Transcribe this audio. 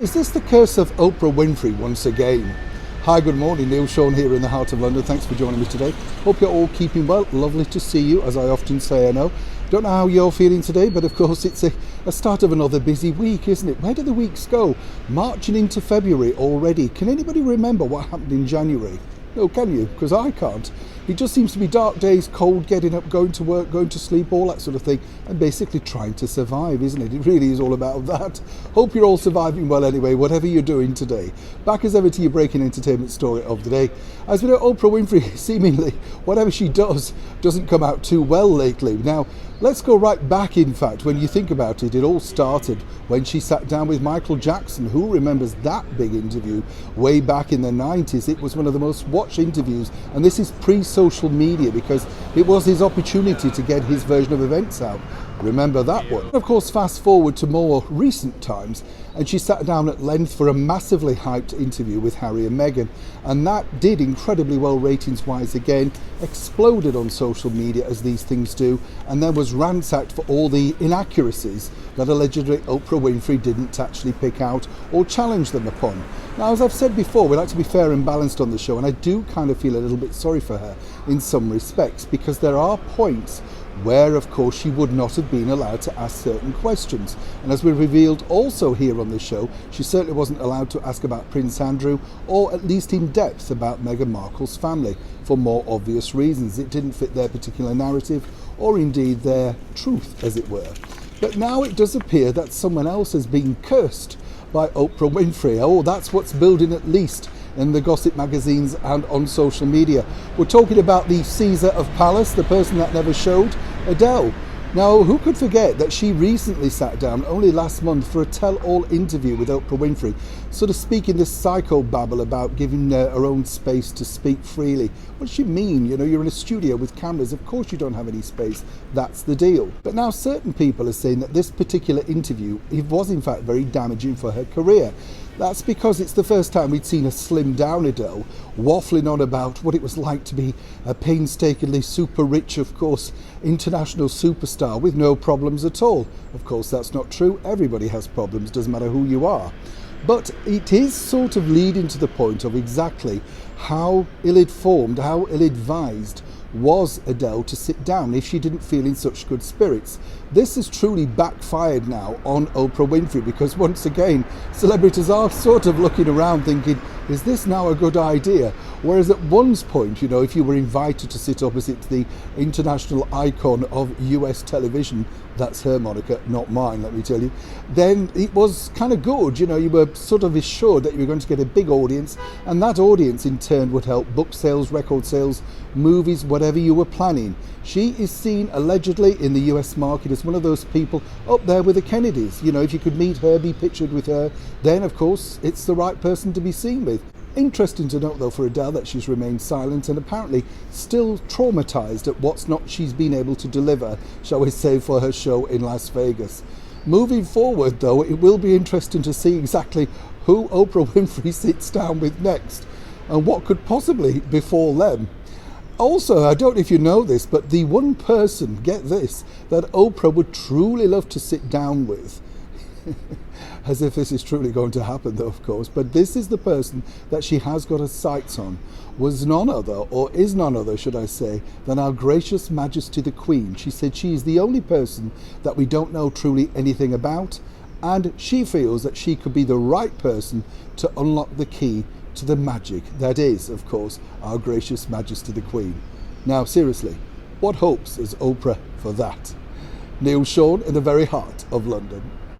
Is this the curse of Oprah Winfrey once again? Hi, good morning. Neil Sean here in the heart of London. Thanks for joining me today. Hope you're all keeping well. Lovely to see you, as I often say. I know. Don't know how you're feeling today, but of course it's a start of another busy week, isn't it? Where do the weeks go? Marching into February already. Can anybody remember what happened in January? No, can you? Because I can't. It just seems to be dark days, cold, getting up, going to work, going to sleep, all that sort of thing, and basically trying to survive, isn't it? It really is all about that. Hope you're all surviving well anyway, whatever you're doing today. Back as ever to your breaking entertainment story of the day. As we know, Oprah Winfrey, seemingly, whatever she does, doesn't come out too well lately. Now, let's go right back, in fact, when you think about it. It all started when she sat down with Michael Jackson. Who remembers that big interview way back in the 90s? It was one of the most watched interviews, and this is pre-social media because it was his opportunity to get his version of events out. Remember that one? Of course, fast forward to more recent times, and she sat down at length for a massively hyped interview with Harry and Meghan, and that did incredibly well ratings-wise again, exploded on social media as these things do, and then was ransacked for all the inaccuracies that allegedly Oprah Winfrey didn't actually pick out or challenge them upon. Now, as I've said before, we like to be fair and balanced on the show, and I do kind of feel a little bit sorry for her in some respects, because there are points where, of course, she would not have been allowed to ask certain questions. And as we revealed also here on the show, she certainly wasn't allowed to ask about Prince Andrew, or at least in depth about Meghan Markle's family, for more obvious reasons. It didn't fit their particular narrative, or indeed their truth, as it were. But now it does appear that someone else has been cursed by Oprah Winfrey. Oh, that's what's building, at least in the gossip magazines and on social media. We're talking about the Caesar of Palace, the person that never showed, Adele. Now, who could forget that she recently sat down only last month for a tell-all interview with Oprah Winfrey, sort of speaking this psycho-babble about giving her own space to speak freely. What does she mean? You know, you're in a studio with cameras, of course you don't have any space. That's the deal. But now certain people are saying that this particular interview, it was in fact very damaging for her career. That's because it's the first time we'd seen a slimmed down Adele waffling on about what it was like to be a painstakingly super rich, of course, international superstar with no problems at all. Of course, that's not true. Everybody has problems, doesn't matter who you are. But it is sort of leading to the point of exactly how ill-informed, how ill-advised was Adele to sit down if she didn't feel in such good spirits. This has truly backfired now on Oprah Winfrey, because once again celebrities are sort of looking around thinking, is this now a good idea? Whereas at one point, you know, if you were invited to sit opposite the international icon of US television, that's her moniker, not mine, let me tell you, then it was kind of good. You know, you were sort of assured that you were going to get a big audience, and that audience in turn would help book sales, record sales, movies, whatever you were planning. She is seen allegedly in the US market as one of those people up there with the Kennedys. You know, if you could meet her, be pictured with her, then of course it's the right person to be seen with. Interesting to note though for Adele that she's remained silent and apparently still traumatized at what's not she's been able to deliver, shall we say, for her show in Las Vegas. Moving forward though, it will be interesting to see exactly who Oprah Winfrey sits down with next and what could possibly befall them. Also, I don't know if you know this, but the one person, get this, that Oprah would truly love to sit down with, as if this is truly going to happen though, of course, but this is the person that she has got her sights on, was none other, or is none other, should I say, than our gracious Majesty the Queen. She said she is the only person that we don't know truly anything about, and she feels that she could be the right person to unlock the key to the magic that is, of course, our gracious Majesty the Queen. Now, seriously, what hopes has Oprah for that? Neil Sean in the very heart of London.